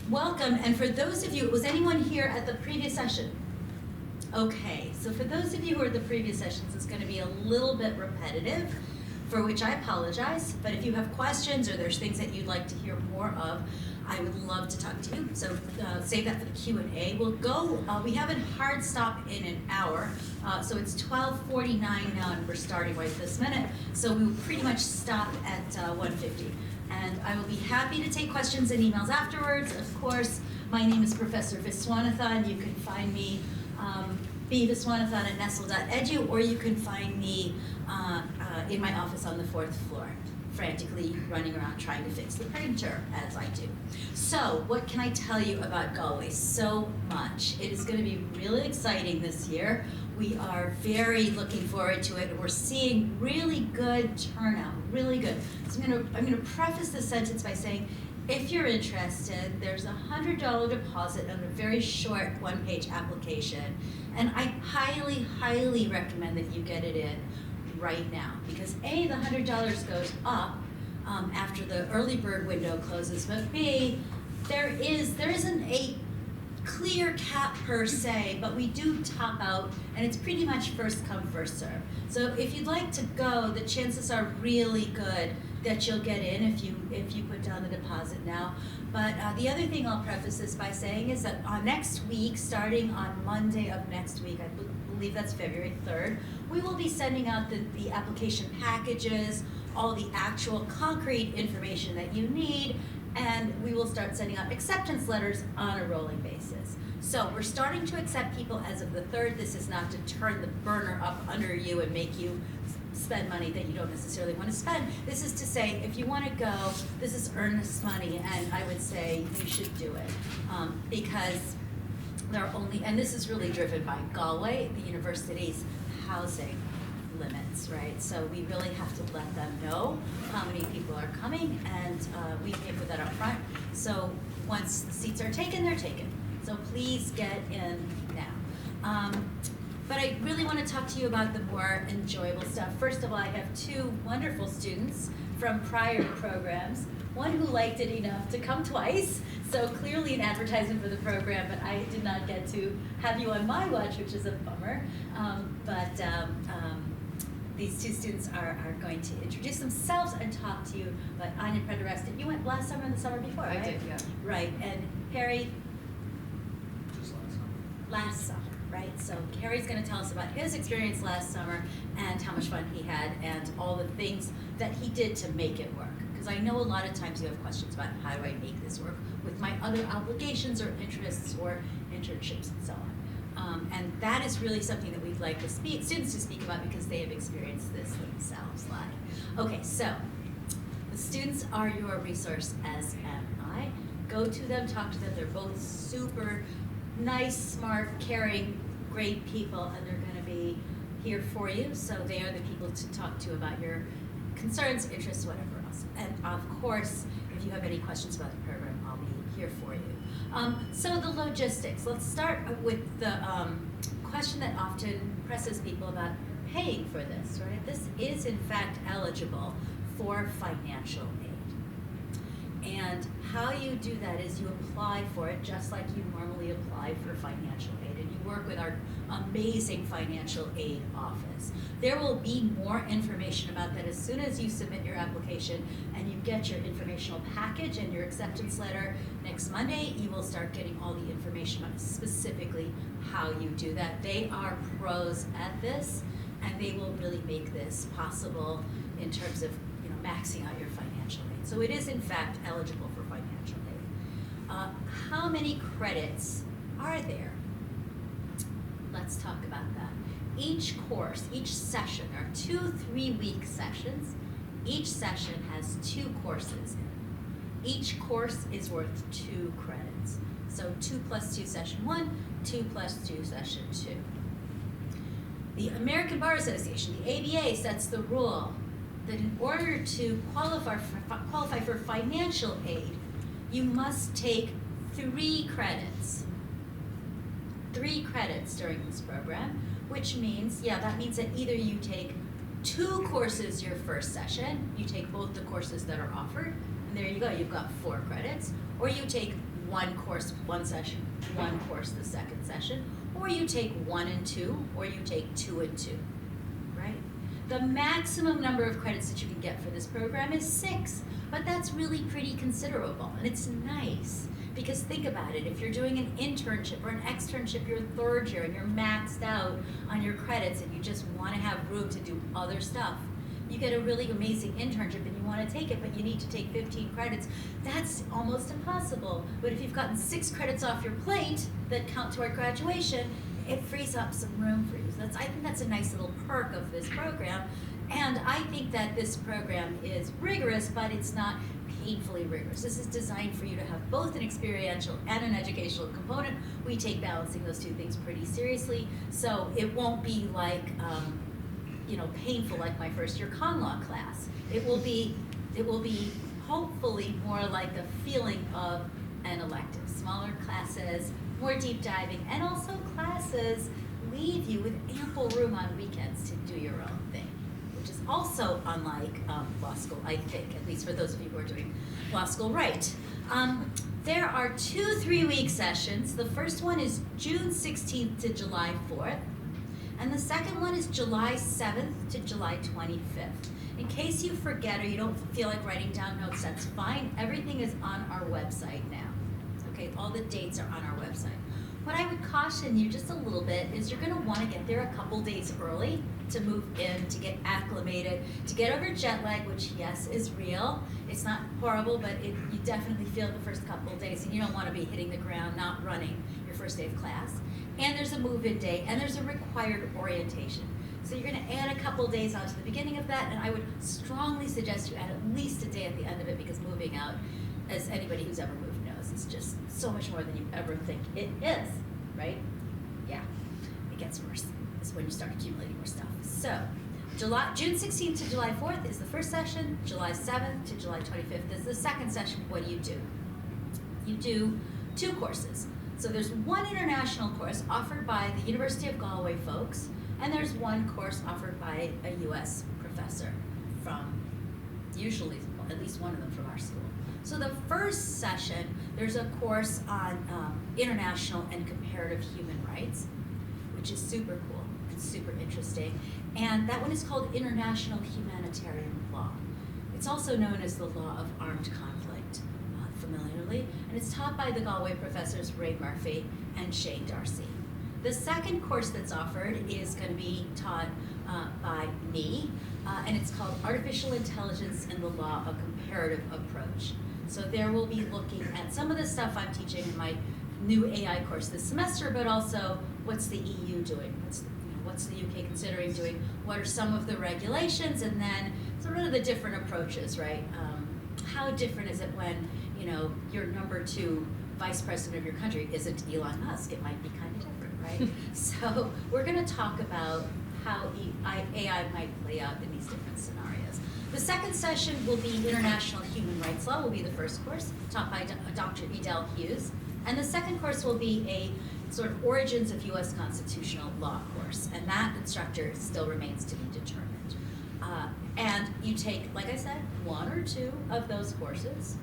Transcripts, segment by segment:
Welcome, and for those of you, was anyone here at the previous session? Okay, so for those of you who are at the previous sessions, it's going to be a little bit repetitive, for which I apologize, but if you have questions or there's things that you'd like to hear more of, I would love to talk to you, so save that for the Q&A. We'll go, we have a hard stop in an hour, so it's 12:49 now and we're starting right this minute, so we will pretty much stop at 1:50. And I will be happy to take questions and emails afterwards. Of course, my name is Professor Viswanathan. You can find me B. Viswanathan at nestle.edu, or you can find me in my office on the 4th floor, frantically running around trying to fix the printer, as I do. So, what can I tell you about Galway? So much. It is going to be really exciting this year. We are very looking forward to it. We're seeing really good turnout, really good. So I'm gonna preface this sentence by saying, if you're interested, there's a $100 deposit on a very short one-page application, and I highly, highly recommend that you get it in right now, because A, the $100 goes up after the early bird window closes, but B, there isn't a clear cap per se, but we do top out, and it's pretty much first come, first serve. So if you'd like to go, the chances are really good that you'll get in if you put down the deposit now. But the other thing I'll preface this by saying is that next week, starting on Monday of next week, I believe that's February 3rd, we will be sending out the application packages, all the actual concrete information that you need, and we will start sending out acceptance letters on a rolling basis. So we're starting to accept people as of the 3rd. This is not to turn the burner up under you and make you spend money that you don't necessarily want to spend. This is to say, if you want to go, this is earnest money, and I would say you should do it. Because there are only, and this is really driven by Galway, the university's housing limits, right? So we really have to let them know how many people are coming, and we pay for that up front. So once the seats are taken, they're taken. So please get in now. But I really want to talk to you about the more enjoyable stuff. First of all, I have two wonderful students from prior programs. One who liked it enough to come twice, so clearly an advertisement for the program, but I did not get to have you on my watch, which is a bummer. These two students are going to introduce themselves and talk to you, but Anya Prederestin, you went last summer and the summer before, right? I did, yeah. Right, and Harry? Just last summer. Last summer, right? So Harry's gonna tell us about his experience last summer and how much fun he had and all the things that he did to make it work. Because I know a lot of times you have questions about how do I make this work with my other obligations or interests or internships and so on. And that is really something that we'd like the students to speak about because they have experienced this themselves live. Okay, so the students are your resource, as am I. Go to them, talk to them. They're both super nice, smart, caring, great people, and they're going to be here for you. So they are the people to talk to about your concerns, interests, whatever else. And of course, if you have any questions about the program, I'll be here for you. So the logistics. Let's start with the question that often presses people about paying for this, right? This is in fact eligible for financial aid. And how you do that is you apply for it just like you normally apply for financial aid, and you work with our amazing financial aid office. There will be more information about that as soon as you submit your application and you get your informational package and your acceptance letter next Monday. You will start getting all the information about specifically how you do that. They are pros at this, and they will really make this possible in terms of maxing out your financial aid. So it is in fact eligible for financial aid. How many credits are there? Let's talk about that. Each course, each session, are 2 3-week sessions. Each session has 2 courses in it. Each course is worth 2 credits. So 2 + 2 session 1, 2 + 2 session 2. The American Bar Association, the ABA, sets the rule that in order to qualify for financial aid, you must take 3 credits. 3 credits during this program, which means, that means that either you take 2 courses your first session, you take both the courses that are offered, and there you go, you've got 4 credits, or you take one course one session, one course the second session, or you take 1 and 2, or you take 2 and 2, right? The maximum number of credits that you can get for this program is 6, but that's really pretty considerable, and it's nice. Because think about it, if you're doing an internship or an externship your third year and you're maxed out on your credits and you just want to have room to do other stuff, you get a really amazing internship and you want to take it, but you need to take 15 credits, that's almost impossible. But if you've gotten 6 credits off your plate that count toward graduation, it frees up some room for you. So I think that's a nice little perk of this program. And I think that this program is rigorous, but it's not painfully rigorous. This is designed for you to have both an experiential and an educational component. We take balancing those two things pretty seriously, so it won't be like, painful like my first year con law class. It will be hopefully more like the feeling of an elective. Smaller classes, more deep diving, and also classes leave you with ample room on weekends to do your own thing, which is also unlike law school, I think, at least for those of you who are doing law school right. There are 2 3-week sessions. The first one is June 16th to July 4th, and the second one is July 7th to July 25th. In case you forget or you don't feel like writing down notes, that's fine. Everything is on our website now. Okay, all the dates are on our website. What I would caution you just a little bit is you're gonna wanna get there a couple days early to move in, to get acclimated, to get over jet lag, which yes, is real. It's not horrible, but you definitely feel the first couple of days, and you don't wanna be hitting the ground, not running your first day of class. And there's a move-in day, and there's a required orientation. So you're gonna add a couple days onto the beginning of that, and I would strongly suggest you add at least a day at the end of it, because moving out, as anybody who's ever moved knows, is just so much more than you ever think it is, right? Yeah, it gets worse. It's when you start accumulating more stuff. So, June 16th to July 4th is the first session. July 7th to July 25th is the second session. What do? You do 2 courses. So there's one international course offered by the University of Galway folks, and there's one course offered by a US professor from, usually, well, at least one of them from our school. So the first session, there's a course on international and comparative human rights, which is super cool and super interesting. And that one is called International Humanitarian Law. It's also known as the Law of Armed Conflict, familiarly, and it's taught by the Galway professors Ray Murphy and Shane Darcy. The second course that's offered is going to be taught by me, and it's called Artificial Intelligence and the Law of Comparative Approach. So there we'll be looking at some of the stuff I'm teaching in my new AI course this semester, but also what's the EU doing? What's the UK considering doing? What are some of the regulations? And then sort of the different approaches, right? How different is it when your number 2 vice president of your country isn't Elon Musk? It might be kind of different, right? So we're going to talk about how AI might play out in these different scenarios. The second session will be International Human Rights Law, will be the first course, taught by Dr. Edel Hughes. And the second course will be a sort of Origins of U.S. Constitutional Law course, and that instructor still remains to be determined. And you take, like I said, 1 or 2 of those courses.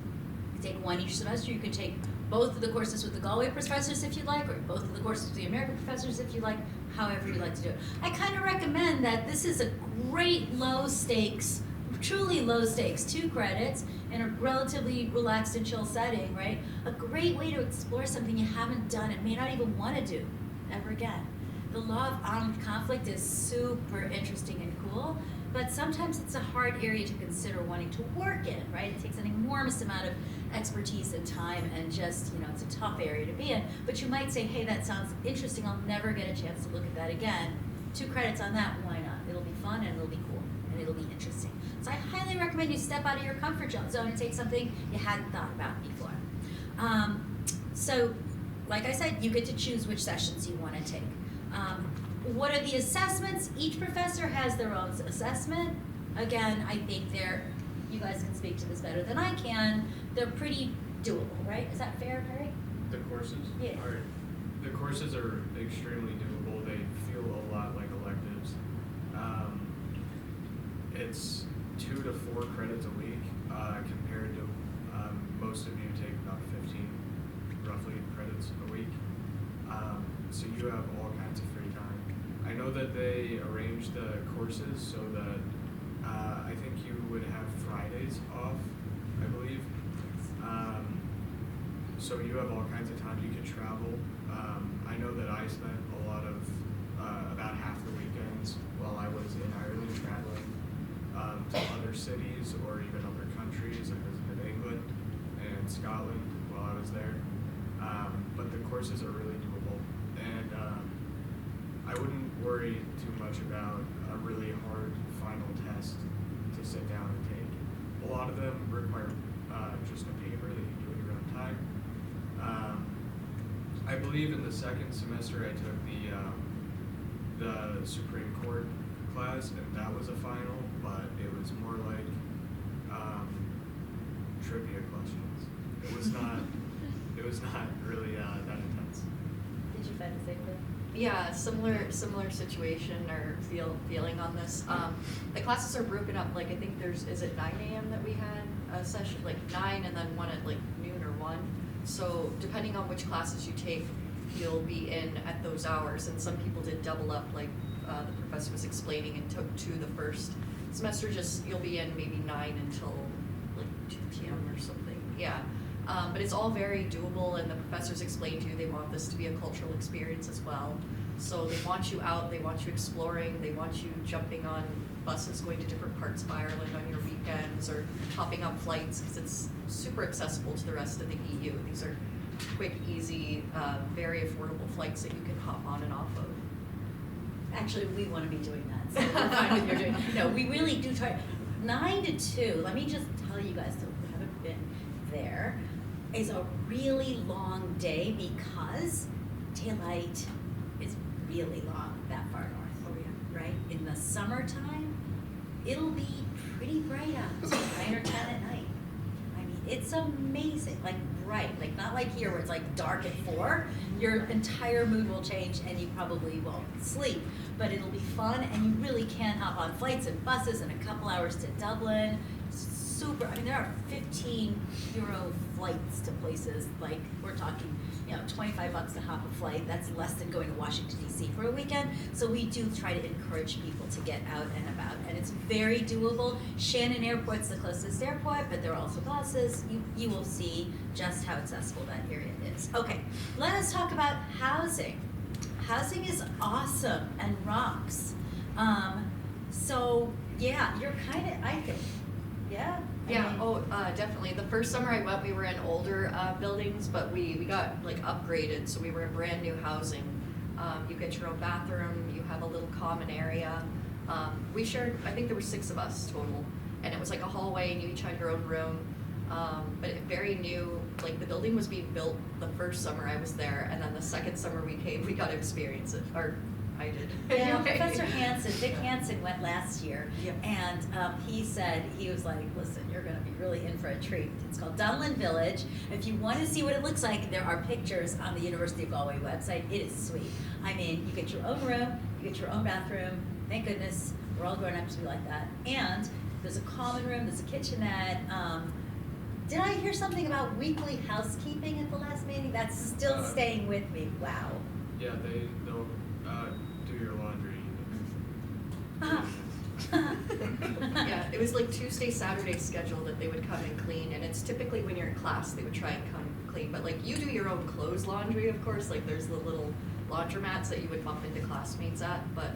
You take 1 each semester. You could take both of the courses with the Galway professors if you'd like, or both of the courses with the American professors if you'd like, however you'd like to do it. I kind of recommend that this is a great low stakes, truly low stakes, 2 credits in a relatively relaxed and chill setting, right? A great way to explore something you haven't done and may not even want to do ever again. The law of armed conflict is super interesting and cool, but sometimes it's a hard area to consider wanting to work in, right? It takes an enormous amount of expertise and time, and just, it's a tough area to be in. But you might say, hey, that sounds interesting. I'll never get a chance to look at that again. 2 credits on that, why not? It'll be fun and it'll be cool and it'll be interesting. So I highly recommend you step out of your comfort zone and take something you hadn't thought about before. So, like I said, you get to choose which sessions you want to take. What are the assessments? Each professor has their own assessment. Again, I think you guys can speak to this better than I can. They're pretty doable, right? Is that fair, Harry? The courses? Yeah. The courses are extremely doable. They feel a lot like electives. It's 2 to 4 credits a week compared to most of you take about 15. periods a week. So you have all kinds of free time. I know that they arrange the courses so that I think you would have Fridays off, I believe. So you have all kinds of time. You can travel. I know that I spent a lot of, about half the weekends while I was in Ireland traveling to other cities or even other countries. I visited England and Scotland while I was there. But the courses are really doable. And I wouldn't worry too much about a really hard final test to sit down and take. A lot of them require just a paper that you do in your own time. I believe in the second semester I took the Supreme Court class, and that was a final, but it was more like trivia questions. It was not really that intense. Did you find the same thing? Yeah, similar situation or feeling on this. The classes are broken up, like I think is it 9 a.m. that we had a session, like 9 and then one at like noon or 1. So depending on which classes you take, you'll be in at those hours. And some people did double up, like the professor was explaining, and took 2 the first semester. Just you'll be in maybe 9 until like 2 p.m. or something. Yeah. But it's all very doable, and the professors explained to you they want this to be a cultural experience as well. So they want you out, they want you exploring, they want you jumping on buses going to different parts of Ireland on your weekends, or hopping on flights, because it's super accessible to the rest of the EU. These are quick, easy, very affordable flights that you can hop on and off of. Actually, we want to be doing that, so we're fine with your doing that. No, we really do try. 9 to 2, let me just tell you guys, so who haven't been there, is a really long day because daylight is really long that far north. Oh yeah. Right? In the summertime, it'll be pretty bright out, 9 or 10 at night. I mean, it's amazing, like bright, like not like here where it's like dark at 4. Your entire mood will change and you probably won't sleep, but it'll be fun, and you really can hop on flights and buses in a couple hours to Dublin. Super, I mean, there are 15 euro flights to places, like we're talking, $25 to hop a flight. That's less than going to Washington, D.C. for a weekend. So we do try to encourage people to get out and about, and it's very doable. Shannon Airport's the closest airport, but there are also buses. You will see just how accessible that area is. Okay, let us talk about housing. Housing is awesome and rocks. So yeah, you're kind of, I think, yeah? Definitely. The first summer I went, we were in older buildings, but we got like upgraded, so we were in brand new housing. You get your own bathroom, you have a little common area. We shared, I think there were 6 of us total, and it was like a hallway, and you each had your own room. But very new, like the building was being built the first summer I was there, and then the second summer we came, we got to experience it, or I did. Yeah, Professor Hansen, Vic Hansen went last year, Yep. and he said, he was like, listen, you're gonna be really in for a treat. It's called Dunlin Village. If you wanna see what it looks like, there are pictures on the University of Galway website. It is sweet. I mean, you get your own room, you get your own bathroom. Thank goodness, we're all grown up to be like that. And there's a common room, there's a kitchenette. Did I hear something about weekly housekeeping at the last meeting? That's still staying with me, wow. Yeah, they'll do your laundry. Yeah, it was like Tuesday, Saturday schedule that they would come and clean, and it's typically when you're in class they would try and come clean, but like you do your own clothes laundry, of course, like there's the little laundromats that you would bump into classmates at, but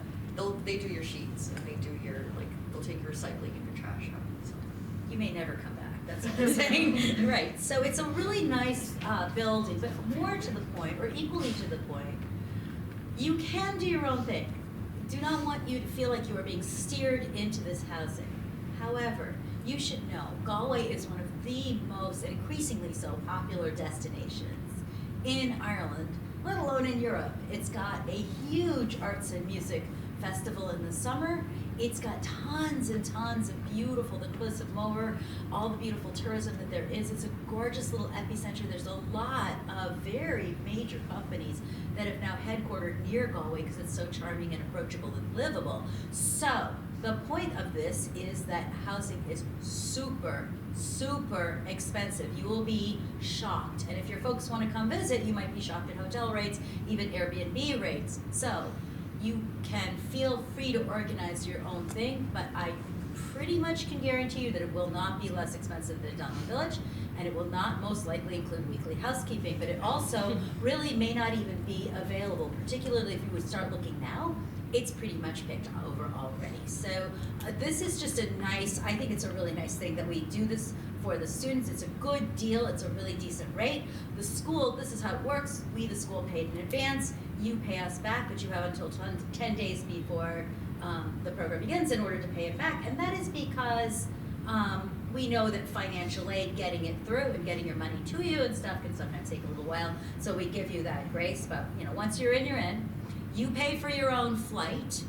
they do your sheets, and they do your, like, they'll take your recycling and your trash out, so. You may never come back, that's what I'm saying. Right, so it's a really nice building, but more to the point, or equally to the point, you can do your own thing. Do not want you to feel like you are being steered into this housing. However, you should know Galway is one of the most, and increasingly so, popular destinations in Ireland, let alone in Europe. It's got a huge arts and music festival in the summer. It's got tons and tons of beautiful, the Cliffs of Moher, all the beautiful tourism that there is. It's a gorgeous little epicenter. There's a lot of very major companies that have now headquartered near Galway because it's so charming and approachable and livable. So The point of this is that housing is super, super expensive. You will be shocked. And if your folks want to come visit, you might be shocked at hotel rates, even Airbnb rates. So you can feel free to organize your own thing, but I pretty much can guarantee you that it will not be less expensive than Dunlop Village, and it will not most likely include weekly housekeeping, but it also really may not even be available, particularly if you would start looking now. It's pretty much picked over already. So this is just a nice, I think it's a really nice thing that we do this for the students. It's a good deal, it's a really decent rate. The school, this is how it works. We, the school, paid in advance. You pay us back, but you have until 10 days before the program begins in order to pay it back. And that is because we know that financial aid, getting it through and getting your money to you and stuff can sometimes take a little while. So we give you that grace, but once you're in, you're in. You pay for your own flight,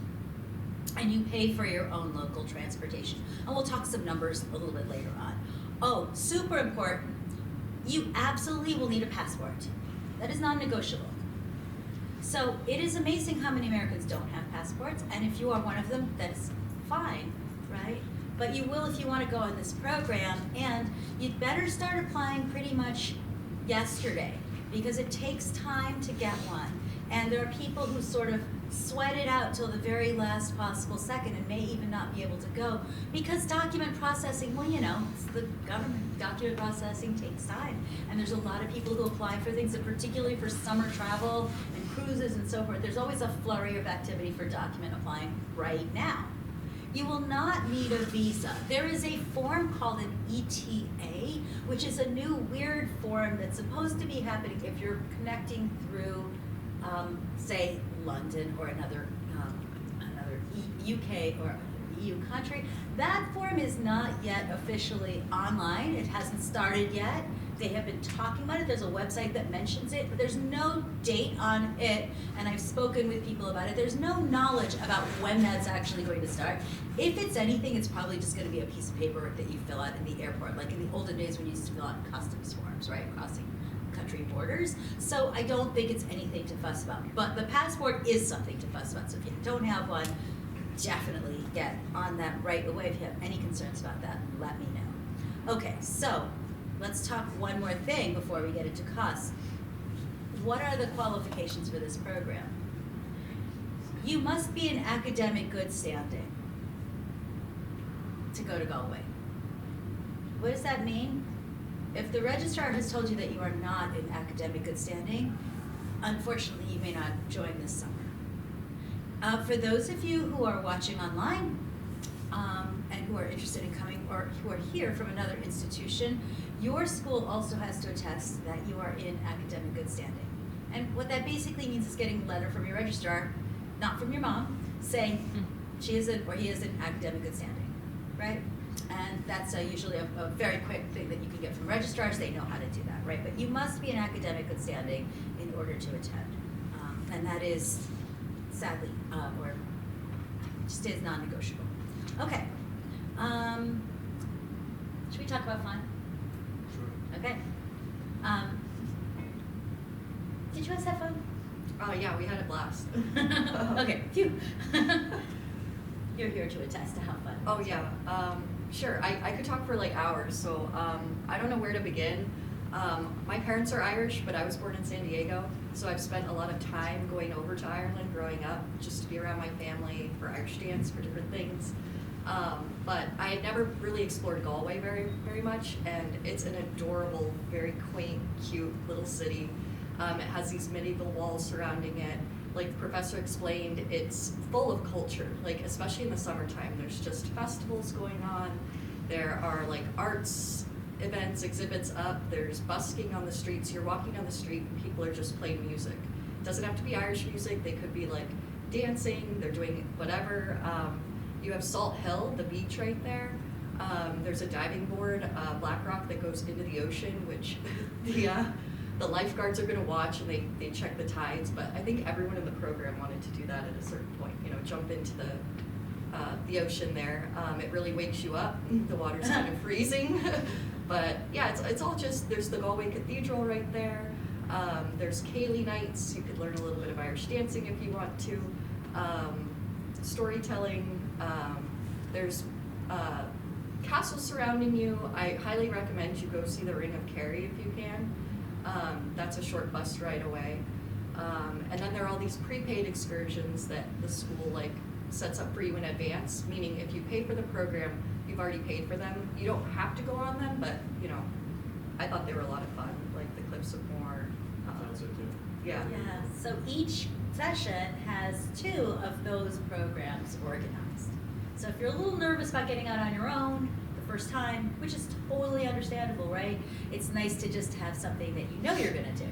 and you pay for your own local transportation. And we'll talk some numbers a little bit later on. Oh, super important, you absolutely will need a passport. That is non-negotiable. So it is amazing how many Americans don't have passports, and if you are one of them, that's fine, right? But you will if you want to go on this program, and you'd better start applying pretty much yesterday, because it takes time to get one. And there are people who sort of sweat it out till the very last possible second and may even not be able to go because document processing, well, it's the government. Document processing takes time. And there's a lot of people who apply for things, and particularly for summer travel and cruises and so forth. There's always a flurry of activity for document applying right now. You will not need a visa. There is a form called an ETA, which is a new weird form that's supposed to be happening if you're connecting through say London or another UK or EU country. That form is not yet officially online. It hasn't started yet. They have been talking about it. There's a website that mentions it, but there's no date on it, and I've spoken with people about it. There's no knowledge about when that's actually going to start. If it's anything, it's probably just going to be a piece of paper that you fill out in the airport, like in the olden days when you used to fill out customs forms, right, crossing country borders. So I don't think it's anything to fuss about. But the passport is something to fuss about. So if you don't have one, definitely get on that right away. If you have any concerns about that, let me know. Okay, so let's talk one more thing before we get into costs. What are the qualifications for this program? You must be in academic good standing to go to Galway. What does that mean? If the registrar has told you that you are not in academic good standing, unfortunately you may not join this summer. For those of you who are watching online and who are interested in coming or who are here from another institution, your school also has to attest that you are in academic good standing. And what that basically means is getting a letter from your registrar, not from your mom, saying she is in or he is in academic good standing, right? And that's usually a very quick thing that you can get from registrars. They know how to do that, right? But you must be in academic good standing in order to attend. And that is, sadly, or just is non-negotiable. Okay. Should we talk about fun? Sure. Okay. Did you guys have fun? Yeah, we had a blast. Okay, phew. You're here to attest to how fun. Oh yeah, sure. I could talk for like hours, so I don't know where to begin. My parents are Irish, but I was born in San Diego, so I've spent a lot of time going over to Ireland growing up, just to be around my family for Irish dance, for different things. But I had never really explored Galway very much, and it's an adorable, very quaint, cute little city. It has these medieval walls surrounding it. Like the professor explained, it's full of culture, like especially in the summertime. There's just festivals going on. There are like arts events, exhibits up. There's busking on the streets. You're walking down the street and people are just playing music. It doesn't have to be Irish music. They could be like dancing. They're doing whatever. You have Salt Hill, the beach right there. There's a diving board, Black Rock, that goes into the ocean, which the lifeguards are going to watch, and they check the tides, but I think everyone in the program wanted to do that at a certain point, jump into the ocean there. It really wakes you up. The water's kind of freezing. But yeah, it's all just, there's the Galway Cathedral right there. There's Cayley nights. You could learn a little bit of Irish dancing if you want to. Storytelling. There's castles surrounding you. I highly recommend you go see the Ring of Kerry if you can. That's a short bus ride away. And then there are all these prepaid excursions that the school like sets up for you in advance, meaning if you pay for the program, you've already paid for them. You don't have to go on them, but you know, I thought they were a lot of fun, like the Cliffs of Moher. That's it too. Yeah. Yeah, so each session has 2 of those programs organized. So if you're a little nervous about getting out on your own the first time, which is totally understandable, right? It's nice to just have something that you know you're gonna do,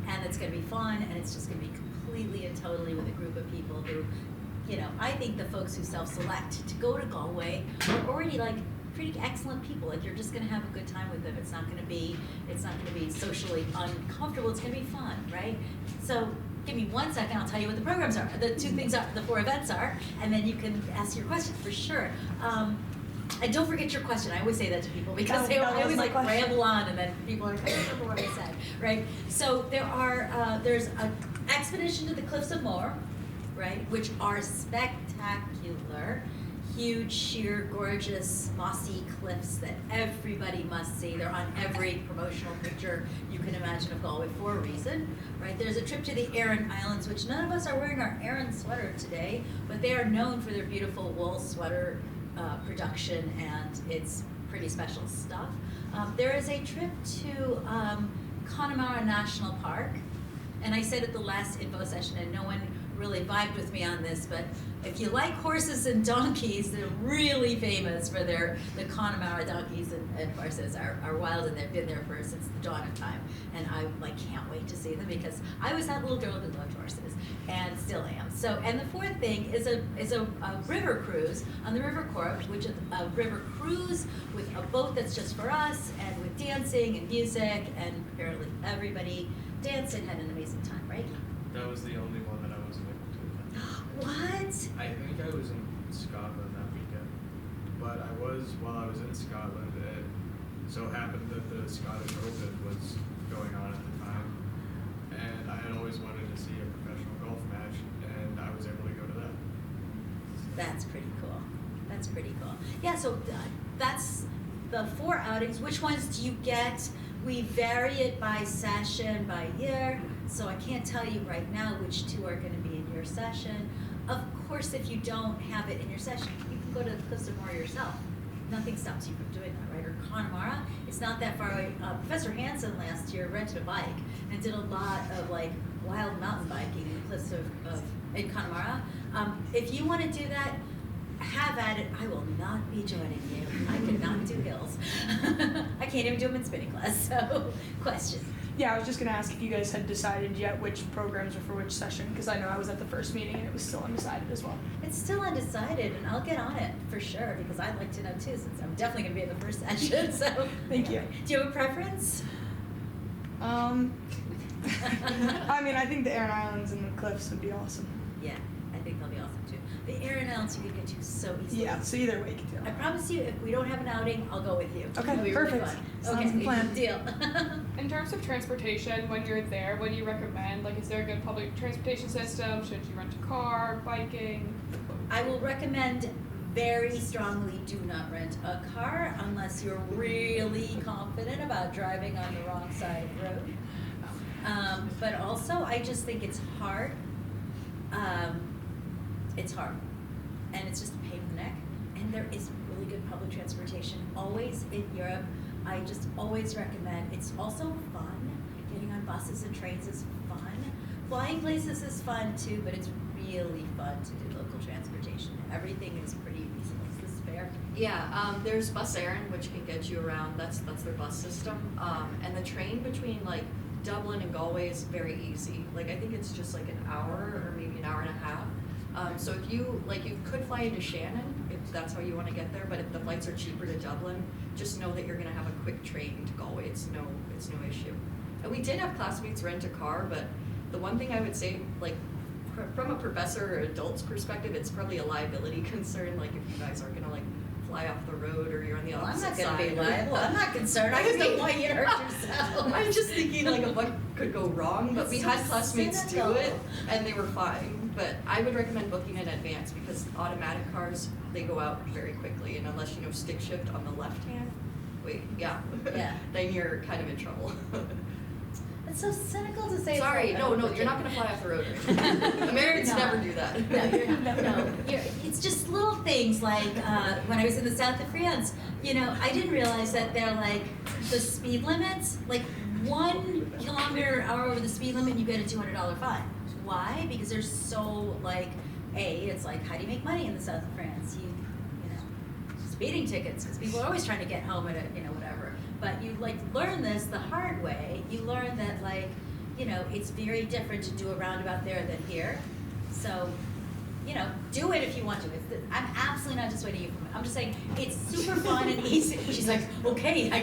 and it's gonna be fun, and it's just gonna be completely and totally with a group of people who, you know, I think the folks who self-select to go to Galway are already like pretty excellent people. Like you're just gonna have a good time with them. It's not gonna be socially uncomfortable. It's gonna be fun, right? So give me 1 second. I'll tell you what the programs are. The 2 things are, the 4 events are, and then you can ask your question for sure. And don't forget your question. I always say that to people because I always like ramble on, and then people are like, I don't remember what I said, right? So there's an expedition to the Cliffs of Moher, right, which are spectacular. Huge, sheer, gorgeous, mossy cliffs that everybody must see. They're on every promotional picture you can imagine of Galway for a reason, right? There's a trip to the Aran Islands, which none of us are wearing our Aran sweater today, but they are known for their beautiful wool sweater production, and it's pretty special stuff. There is a trip to Connemara National Park, and I said at the last info session, and no one really vibed with me on this, but if you like horses and donkeys, they're really famous for the Connemara donkeys and horses are wild, and they've been there since the dawn of time. And I like can't wait to see them because I was that little girl who loved horses and still am. So, and the 4th thing is a river cruise on the River Corp, which is a river cruise with a boat that's just for us, and with dancing and music, and apparently everybody danced and had an amazing time, right? That was the only one that I wasn't able to attend. What? I think I was in Scotland that weekend, but while I was in Scotland, it so happened that the Scottish Open was going on at the time, and I had always wanted to see a professional golf match, and I was able to go to that. That's pretty cool. That's pretty cool. Yeah, so that's the 4 outings. Which ones do you get? We vary it by session, by year, so I can't tell you right now which 2 are going to be in your session. Of course, if you don't have it in your session, you can go to the Cliffs of Moher yourself. Nothing stops you from doing that, right? Or Connemara, it's not that far away. Professor Hansen last year rented a bike and did a lot of like wild mountain biking in the Cliffs in Connemara. If you want to do that, have at it. I will not be joining you. I cannot do hills. I can't even do them in spinning class. So, question. Yeah, I was just going to ask if you guys had decided yet which programs are for which session, because I know I was at the first meeting and it was still undecided as well. It's still undecided, and I'll get on it for sure, because I'd like to know too, since I'm definitely going to be in the first session. So, Thank you. Do you have a preference? I mean, I think the Aran Islands and the Cliffs would be awesome. Yeah, I think they'll be awesome too. The Aran Islands you can get to so easily. Yeah, so either way you can do I it. promise you, if we don't have an outing, I'll go with you. Okay, It'll be perfect. Really fun. Sounds Okay, like a plan. deal. In terms of transportation, when you're there, what do you recommend? Like, is there a good public transportation system? Should you rent a car, biking? I will recommend very strongly do not rent a car unless you're really confident about driving on the wrong side of the road. But also, I just think it's hard. It's hard. And it's just a pain in the neck. And there is really good public transportation always in Europe. I just always recommend. It's also fun. Getting on buses and trains is fun. Flying places is fun too, but it's really fun to do local transportation. Everything is pretty reasonable. Is this fair? Yeah, there's Bus Erin, which can get you around. That's their bus system. And the train between like Dublin and Galway is very easy. Like I think it's just like an hour or maybe an hour and a half. So if you could fly into Shannon if that's how you want to get there, but if the flights are cheaper to Dublin, just know that you're going to have a quick train to Galway. It's no issue. And we did have classmates rent a car, but the one thing I would say, like from a professor or adult's perspective, it's probably a liability concern. Like if you guys are going to like fly off the road or you're on the Well, I'm opposite not side. gonna be liable, I'm not concerned, I just don't want you to hurt yourself. I'm just thinking like what could go wrong, but That's we so had classmates cynical. do it and they were fine. But I would recommend booking in advance because automatic cars, they go out very quickly, and unless you know stick shift on the left hand, Yeah. then you're kind of in trouble. It's so cynical to say. Sorry, it's no, like, you're not gonna fly off the road. Americans No. never do that. No, you're not, no, it's just little things like, when I was in the south of France, you know, I didn't realize that they're like, the speed limits, like 1 kilometer an hour over the speed limit, you get a $200 fine. Why? Because they're so like, it's like, how do you make money in the south of France? You know, speeding tickets, because people are always trying to get home at a, you know, whatever. But you like learn this the hard way. You learn that like, you know, it's very different to do a roundabout there than here. So, you know, do it if you want to. I'm absolutely not dissuading you from it. I'm just saying it's super fun and easy. She's like, okay, I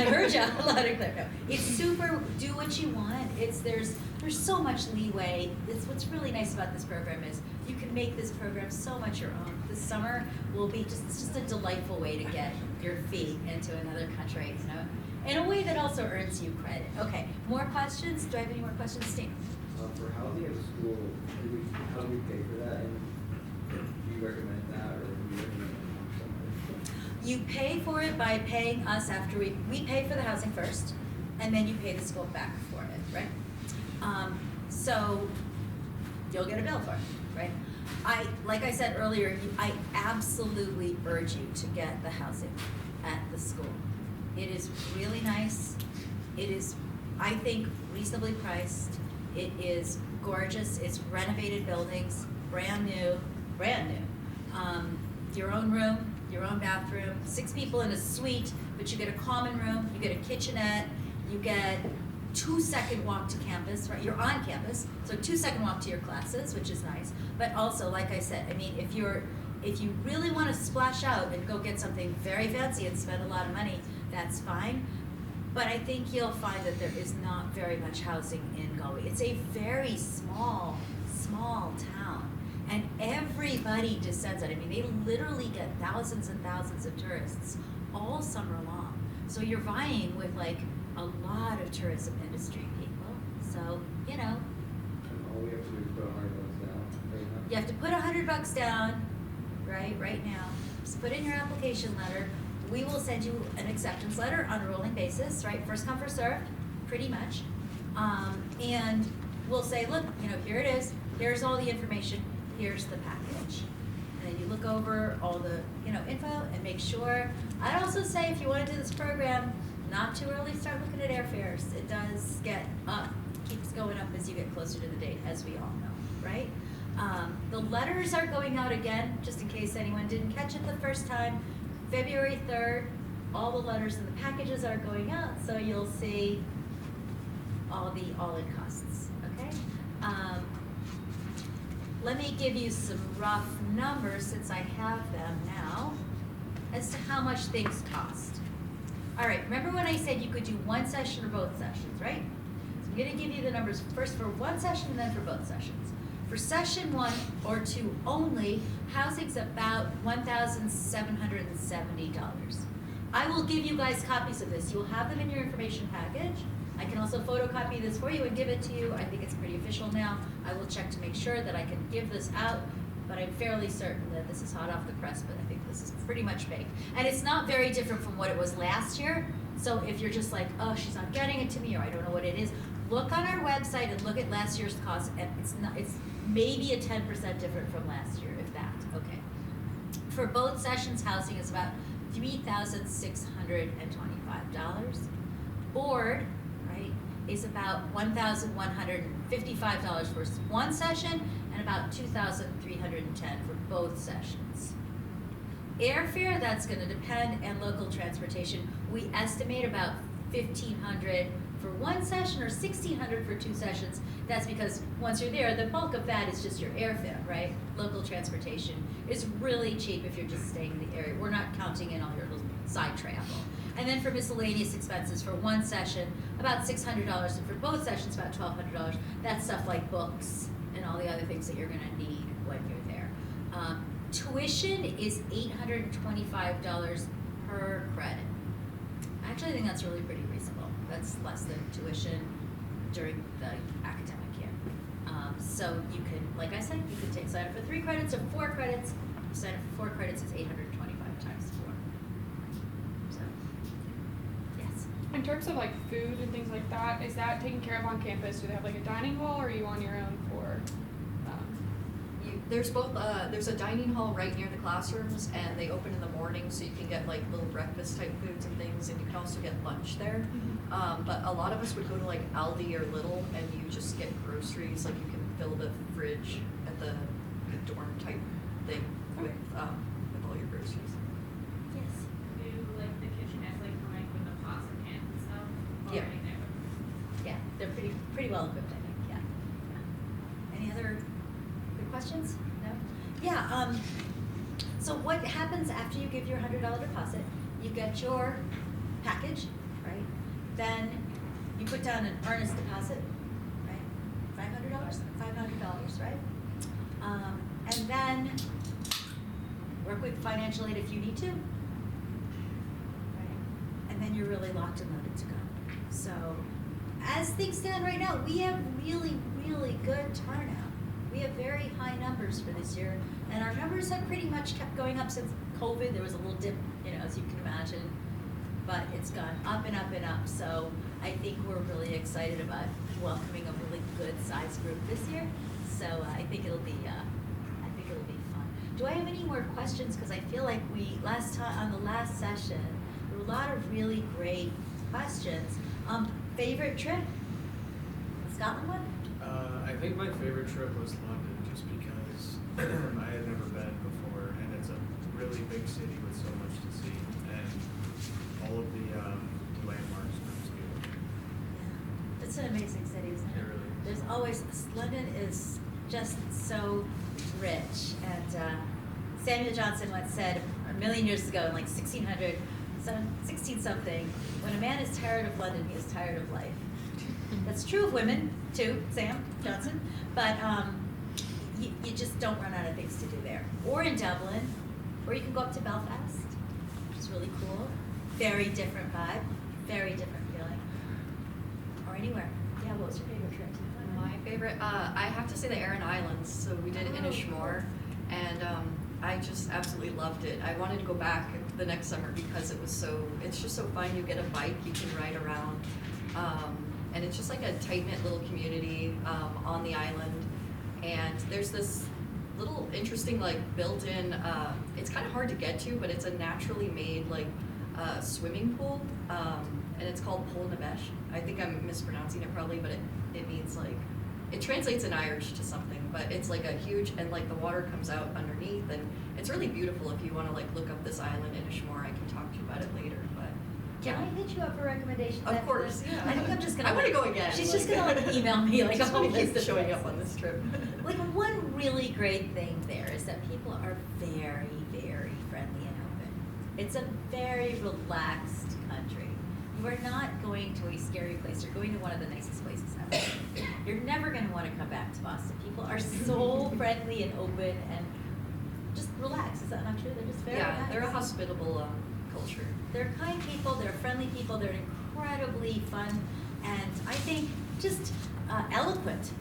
heard you loud and clear. No, it's super. Do what you want. There's so much leeway. It's what's really nice about this program is you can make this program so much your own. This summer will be it's just a delightful way to get your feet into another country, you know, in a way that also earns you credit. Okay, more questions? Do I have any more questions, Steve? For housing at school, how do we pay for that? And do you recommend that, or do you recommend something? You pay for it by paying us after we pay for the housing first, and then you pay the school back for it, right? So you'll get a bill for it, right? Like I said earlier, I absolutely urge you to get the housing at the school. It is really nice. It is, I think, reasonably priced. It is gorgeous. It's renovated buildings, brand new. Your own room, your own bathroom, 6 people in a suite, but you get a common room, you get a kitchenette, you get 2-second walk to campus, right? You're on campus, so 2-second walk to your classes, which is nice. But also, like I said, I mean, if you really want to splash out and go get something very fancy and spend a lot of money, that's fine. But I think you'll find that there is not very much housing in Galway. It's a very small town. And everybody descends on it. I mean, they literally get thousands and thousands of tourists all summer long. So you're vying with like a lot of tourism industry people. So, you know. And all we have to do is put $100 down right now? You have to put $100 down, right now. Just put in your application letter. We will send you an acceptance letter on a rolling basis, right? First come, first served, pretty much. And we'll say, look, you know, here it is. Here's all the information. Here's the package. And then you look over all the, you know, info and make sure. I'd also say if you want to do this program, not too early start looking at airfares. It does get up, keeps going up as you get closer to the date, as we all know, right? The letters are going out again, just in case anyone didn't catch it the first time. February 3rd, all the letters and the packages are going out, so you'll see all the all-in costs, okay? Let me give you some rough numbers, since I have them now, as to how much things cost. All right, remember when I said you could do one session or both sessions, right? So I'm gonna give you the numbers first for one session and then for both sessions. For session 1 or 2 only, housing's about $1,770. I will give you guys copies of this. You'll have them in your information package. I can also photocopy this for you and give it to you. I think it's pretty official now. I will check to make sure that I can give this out, but I'm fairly certain that this is hot off the press, but I think this is pretty much baked. And it's not very different from what it was last year. So if you're just like, oh, she's not getting it to me, or I don't know what it is, look on our website and look at last year's cost, and it's maybe a 10% different from last year, if that, okay. For both sessions, housing is about $3,625. Board, right, is about $1,155 for one session and about $2,310 for both sessions. Airfare, that's gonna depend, and local transportation. We estimate about $1,500 for one session or $1,600 for 2 sessions. That's because once you're there, the bulk of that is just your airfare, right? Local transportation is really cheap if you're just staying in the area. We're not counting in all your little side travel. And then for miscellaneous expenses, for one session, about $600, and for both sessions, about $1,200. That's stuff like books and all the other things that you're gonna need when you're there. Tuition is $825 per credit. Actually, I think that's really pretty reasonable. That's less than tuition during the academic year. So you could, like I said, you could sign up for 3 credits or 4 credits. Sign up for 4 credits is $825 times 4. So, yes. In terms of like food and things like that, is that taken care of on campus? Do they have like a dining hall, or are you on your own for? There's both, there's a dining hall right near the classrooms, and they open in the morning, so you can get like little breakfast type foods and things, and you can also get lunch there. But a lot of us would go to like Aldi or Lidl, and you just get groceries, like you can fill the fridge at the dorm type thing with all your groceries. Yes. Do like the kitchenette like come like with the pots and pans and stuff? Yeah. Already there? Yeah, they're pretty well equipped, I think. Yeah. Any other good questions? No. Yeah. So what happens after you give your $100 deposit? You get your package, right? Then you put down an earnest deposit, right? $500, right? And then work with financial aid if you need to, right? And then you're really locked and loaded to go. So, as things stand right now, we have really, really good turnout. We have very high numbers for this year, and our numbers have pretty much kept going up since COVID. There was a little dip, as you can imagine, but it's gone up and up and up. So I think we're really excited about welcoming a really good size group this year. So I think it'll be fun. Do I have any more questions? Because I feel like on the last session, there were a lot of really great questions. Favorite trip? Scotland one? I think my favorite trip was London, just because I had never been before, and it's a really big city with so much to see, and all of the landmarks are just beautiful. Yeah. It's an amazing city, isn't it? It really is. There's always, London is just so rich, and Samuel Johnson once said a million years ago, in like 1600, 16 something, when a man is tired of London, he is tired of life. That's true of women too, Sam Johnson, but you just don't run out of things to do there. Or in Dublin, or you can go up to Belfast, which is really cool. Very different vibe, very different feeling. Or anywhere. Yeah, what was your favorite trip? My favorite, I have to say the Aran Islands. So we did Inishmore, and I just absolutely loved it. I wanted to go back the next summer because it's just so fun. You get a bike, you can ride around, and it's just like a tight-knit little community on the island. And there's this little interesting like built-in, it's kind of hard to get to, but it's a naturally made like swimming pool, and it's called Pol Nabesh. I think I'm mispronouncing it probably, but it means like, it translates in Irish to something, but it's like a huge, and like the water comes out underneath, and it's really beautiful. If you want to like look up this island in Ishmore, I can talk to you about it later, but. Can I hit you up for recommendations? Of after course, this? yeah. I think I'm just gonna. I want to go again. She's just gonna like email me like just a whole want to list keep of showing places. up on this trip. Like one really great thing there is that people are very, very friendly and open. It's a very relaxed country. You are not going to a scary place. You're going to one of the nicest places ever. You're never going to want to come back to Boston. People are so friendly and open and just relaxed. Is that not true? They're just very nice. They're a hospitable culture. They're kind people, they're friendly people, they're incredibly fun, and I think just eloquent.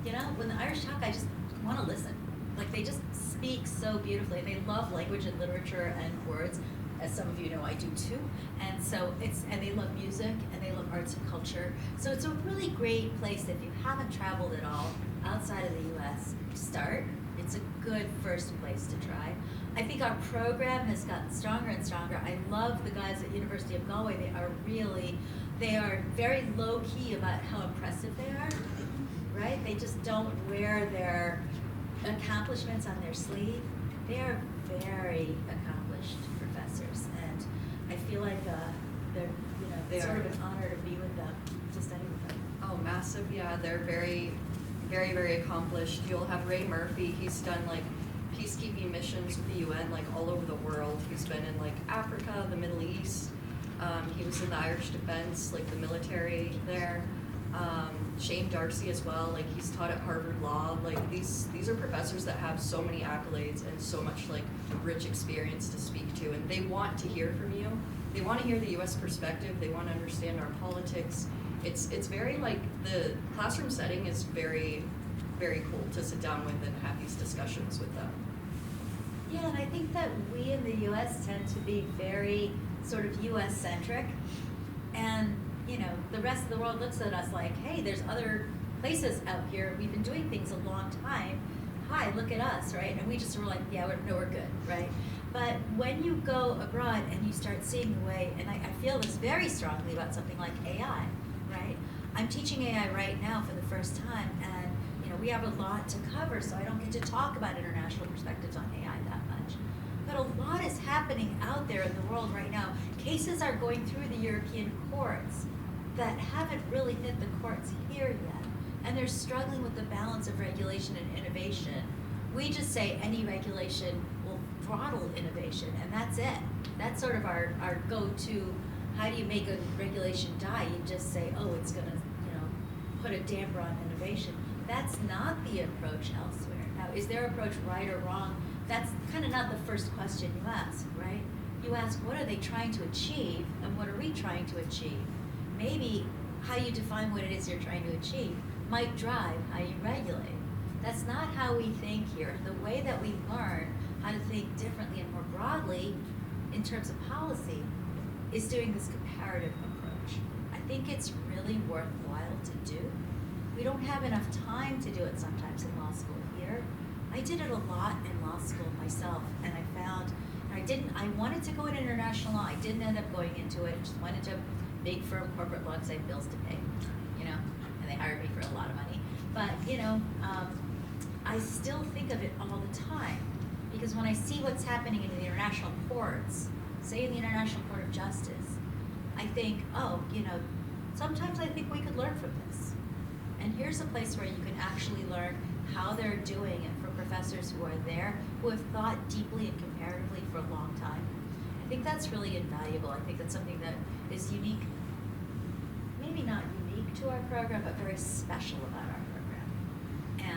When the Irish talk, I just want to listen. Like, they just speak so beautifully. They love language and literature and words, as some of you know I do too. And so and they love music, and they love arts and culture. So it's a really great place if you haven't traveled at all outside of the US, start. It's a good first place to try. I think our program has gotten stronger and stronger. I love the guys at University of Galway. They are very low key about how impressive they are, right? They just don't wear their accomplishments on their sleeve. They are very accomplished professors, and I feel like it's sort of an honor to be with them, to study with them. Oh, massive, yeah. They're very, very, very accomplished. You'll have Ray Murphy. He's done like peacekeeping missions with the UN like all over the world. He's been in like Africa, the Middle East. He was in the Irish Defense, like the military there. Shane Darcy as well, like he's taught at Harvard Law. Like these are professors that have so many accolades and so much like rich experience to speak to, and they want to hear from you. They want to hear the U.S. perspective. They want to understand our politics. It's very like the classroom setting is very, very cool to sit down with and have these discussions with them. Yeah, and I think that we in the U.S. tend to be very sort of U.S. centric, and you know, the rest of the world looks at us like, hey, there's other places out here. We've been doing things a long time. Hi, look at us, right? And we just were like, yeah, we're good, right? But when you go abroad and you start seeing the way, and I feel this very strongly about something like AI, right? I'm teaching AI right now for the first time, and you know, we have a lot to cover, so I don't get to talk about international perspectives on AI that much. But a lot is happening out there in the world right now. Cases are going through the European courts that haven't really hit the courts here yet. And they're struggling with the balance of regulation and innovation. We just say any regulation will throttle innovation, and that's it. That's sort of our go-to, how do you make a regulation die? You just say, oh, it's gonna, you know, put a damper on innovation. That's not the approach elsewhere. Now, is their approach right or wrong? That's kind of not the first question you ask, right? You ask, what are they trying to achieve, and what are we trying to achieve? Maybe how you define what it is you're trying to achieve might drive how you regulate. That's not how we think here. The way that we learn how to think differently and more broadly in terms of policy is doing this comparative approach. I think it's really worthwhile to do. We don't have enough time to do it sometimes in law school here. I did it a lot in law school myself, and I found I wanted to go into international law. I didn't end up going into it. I just went into big firm corporate law because I had bills to pay, you know, and they hired me for a lot of money. But, you know, I still think of it all the time, because when I see what's happening in the international courts, say in the International Court of Justice, I think, oh, you know, sometimes I think we could learn from this. And here's a place where you can actually learn how they're doing it from professors who are there, who have thought deeply and comparatively for a long time. I think that's really invaluable. I think that's something that is unique, maybe not unique to our program, but very special about our program.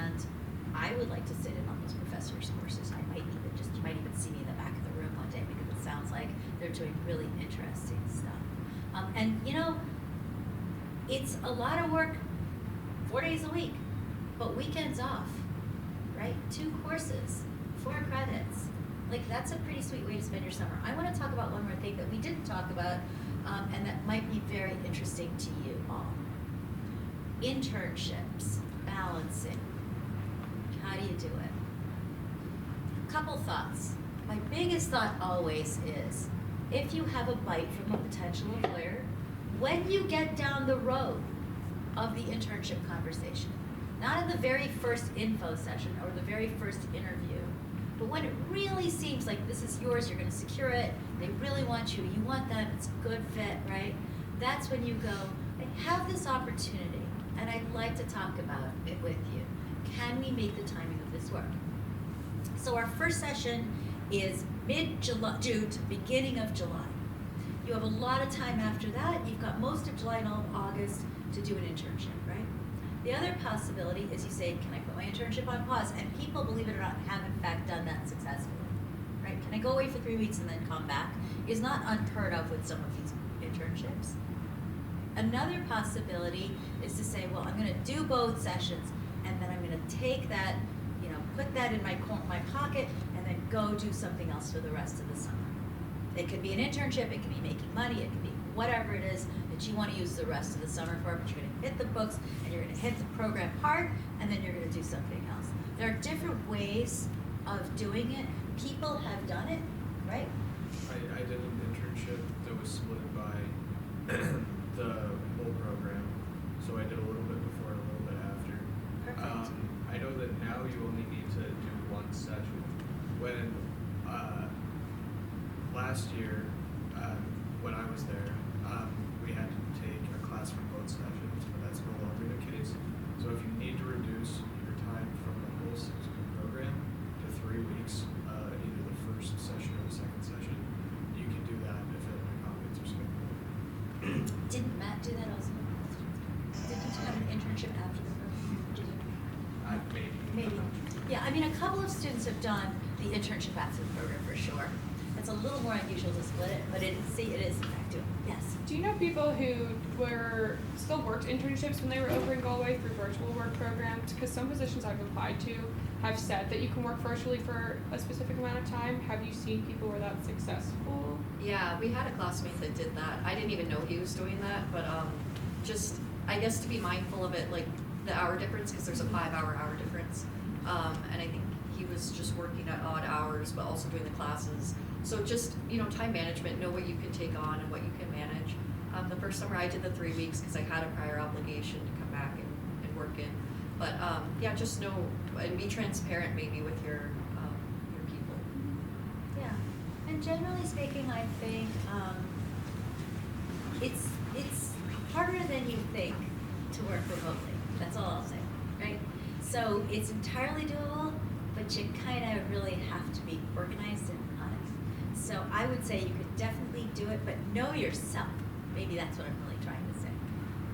And I would like to sit in on those professors' courses. You might even see me in the back of the room one day, because it sounds like they're doing really interesting stuff. And you know, it's a lot of work, 4 days a week, but weekends off, right? 2 courses, 4 credits. Like, that's a pretty sweet way to spend your summer. I want to talk about one more thing that we didn't talk about, and that might be very interesting to you all. Internships, balancing. How do you do it? Couple thoughts. My biggest thought always is, if you have a bite from a potential employer, when you get down the road of the internship conversation, not in the very first info session or the very first interview, but when it really seems like this is yours, you're going to secure it, they really want you, you want them, it's a good fit, right? That's when you go, I have this opportunity, and I'd like to talk about it with you. Can we make the timing of this work? So our first session is mid-July, June to beginning of July. You have a lot of time after that. You've got most of July and all of August to do an internship, right? The other possibility is you say, can I put my internship on pause? And people, believe it or not, have in fact done that successfully, right? Can I go away for 3 weeks and then come back? Is not unheard of with some of these internships. Another possibility is to say, well, I'm gonna do both sessions, and then I'm gonna take that, you know, put that in my pocket, and then go do something else for the rest of the summer. It could be an internship, it could be making money, it could be whatever it is that you want to use the rest of the summer for, but you're going to hit the books, and you're going to hit the program hard, and then you're going to do something else. There are different ways of doing it. People have done it, right? I did an internship that was split by the whole program, so I did a little bit before and a little bit after. Perfect. I know that now you only need to do 1 session. When last year, when I was there, we had to take a class from both sessions, but that's no longer the case. So if you need to reduce your time from the whole 6-week program to 3 weeks, either the first session or the second session, you can do that if it accommodates your schedule. Didn't Matt do that also? Did you do that? maybe. Yeah, I mean, a couple of students have done the internship active program for sure. It's a little more unusual to split it, but it is in fact doable. Yes. Do you know people who still worked internships when they were over in Galway through virtual work programs? Because some positions I've applied to have said that you can work virtually for a specific amount of time. Have you seen people where that's successful? Yeah, we had a classmate that did that. I didn't even know he was doing that, but just, I guess to be mindful of it, like the hour difference, because there's a 5-hour difference. And I think he was just working at odd hours, but also doing the classes. So just, time management, know what you can take on and what you can manage. The first summer I did the 3 weeks because I had a prior obligation to come back and work in. But yeah, just know and be transparent maybe with your people. Yeah, and generally speaking, I think it's harder than you think to work remotely. That's all I'll say, right? So it's entirely doable, but you kind of really have to be organized and honest. So I would say you could definitely do it, but know yourself. Maybe that's what I'm really trying to say.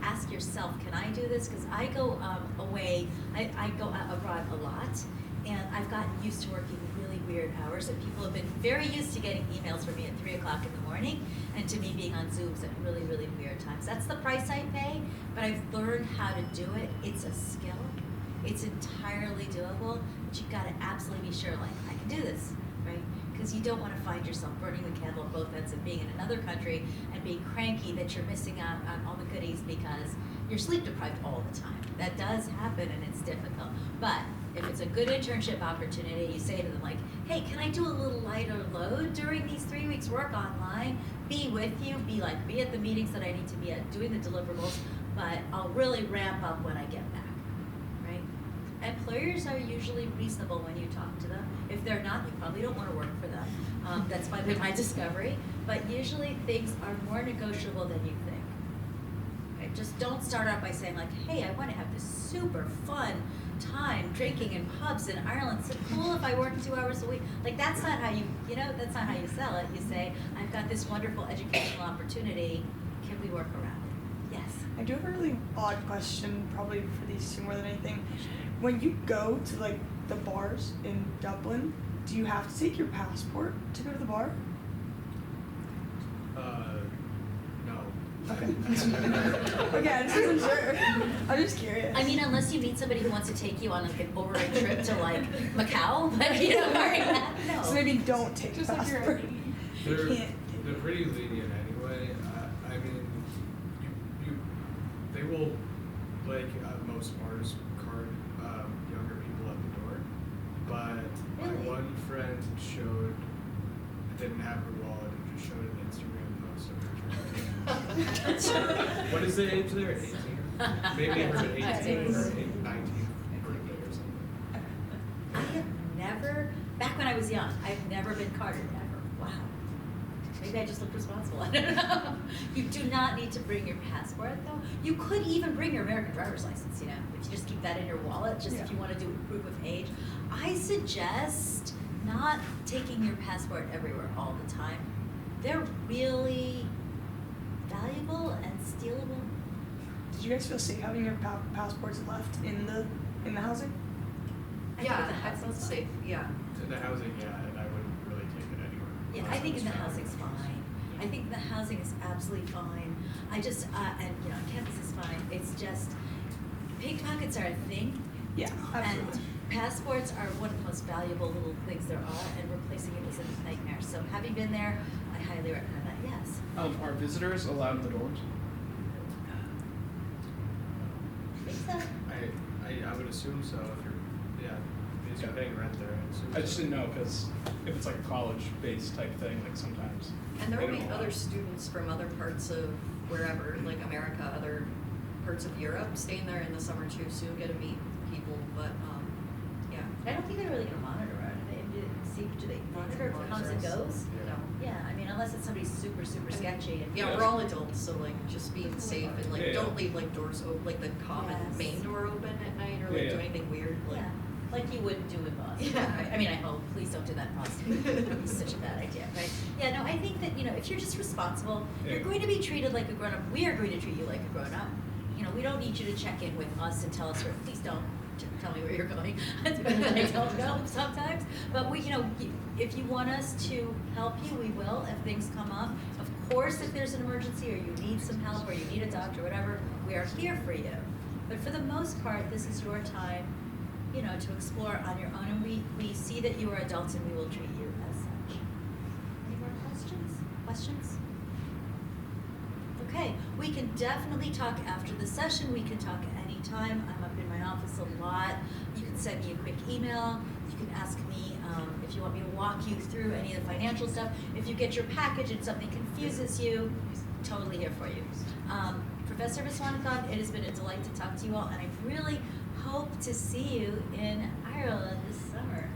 Ask yourself, can I do this? Because I go away, I go abroad a lot, and I've gotten used to working really weird hours, and people have been very used to getting emails from me at 3 o'clock in the morning, and to me being on Zooms at really, really weird times. That's the price I pay, but I've learned how to do it. It's a skill. It's entirely doable, but you've got to absolutely be sure, like, I can do this, right? Because you don't want to find yourself burning the candle at both ends and being in another country and being cranky that you're missing out on all the goodies because you're sleep deprived all the time. That does happen and it's difficult. But if it's a good internship opportunity, you say to them like, hey, can I do a little lighter load during these 3 weeks work online? Be with you, be at the meetings that I need to be at, doing the deliverables, but I'll really ramp up when I get back, right? Employers are usually reasonable when you talk to them. If they're not, you probably don't want to work for them. That's been my discovery. But usually things are more negotiable than you think. Okay? Just don't start out by saying like, hey, I want to have this super fun time drinking in pubs in Ireland. It's so cool if I work 2 hours a week. Like that's not how that's not how you sell it. You say, I've got this wonderful educational opportunity. Can we work around it? Yes. I do have a really odd question, probably for these two more than anything. When you go to like the bars in Dublin, do you have to take your passport to go to the bar? No. Okay. Okay, I just wasn't sure. I'm just curious. I mean, unless you meet somebody who wants to take you on like an overnight trip to like Macau, but no. So maybe don't take Just the like your passport. ID. They're pretty lenient anyway. I mean, they will, like at most bars, card younger people at the door. But Really? my one friend didn't have her wallet and just showed an Instagram post of her drinking. What is the age there? 18? Maybe her 18 or 19 birthday or something. I have never, back when I was young, I've never been carded, ever. Wow. Maybe I just look responsible, I don't know. You do not need to bring your passport though. You could even bring your American driver's license, if you just keep that in your wallet, just if you want to do proof of age. I suggest not taking your passport everywhere all the time. They're really valuable and stealable. Did you guys feel safe having your passports left in the housing? Yeah, the I housing's felt fine. safe, yeah. In the housing, yeah, and I wouldn't really take it anywhere. Yeah, unless I think was in the found. housing's fine. I think the housing is absolutely fine. I just, and on campus is fine. It's just, pickpockets are a thing. Yeah, absolutely. And passports are one of the most valuable little things there are, and replacing it is a nightmare. So having been there, I highly recommend that, yes. Are visitors allowed in the doors? I think so. I would assume so if because you're paying rent there. I just didn't know because if it's like a college-based type thing, like sometimes. And there they will be don't allow other it. students from other parts of wherever, like America, other parts of Europe, staying there in the summer too, so you'll get to meet people, but, yeah. I don't think they're really gonna monitor it. Do they monitor if it comes and goes? No. Yeah, I mean, unless it's somebody super, super sketchy. And Yeah, we're all adults, so like, just being safe and like, Yeah. don't leave like doors open, like the common Yes. main door open at night or like Yeah. do anything weird, like. Yeah, like you wouldn't do in Boston. Yeah. Right? I mean, I hope, please don't do that in Boston. It's such a bad idea, right? Yeah, no, I think that, if you're just responsible, you're Yeah. going to be treated like a grown-up. We are going to treat you like a grown-up. We don't need you to check in with us and tell us, please don't. tell me where you're going. It's better that I don't go sometimes. But we, if you want us to help you, we will if things come up. Of course, if there's an emergency or you need some help or you need a doctor, whatever, we are here for you. But for the most part, this is your time, to explore on your own. And we see that you are adults and we will treat you as such. Any more questions? Questions? Okay, we can definitely talk after the session. We can talk any time. I'm up in my office a lot. You can send me a quick email. You can ask me if you want me to walk you through any of the financial stuff. If you get your package and something confuses you, totally here for you. Professor Viswanathan, it has been a delight to talk to you all, and I really hope to see you in Ireland this summer.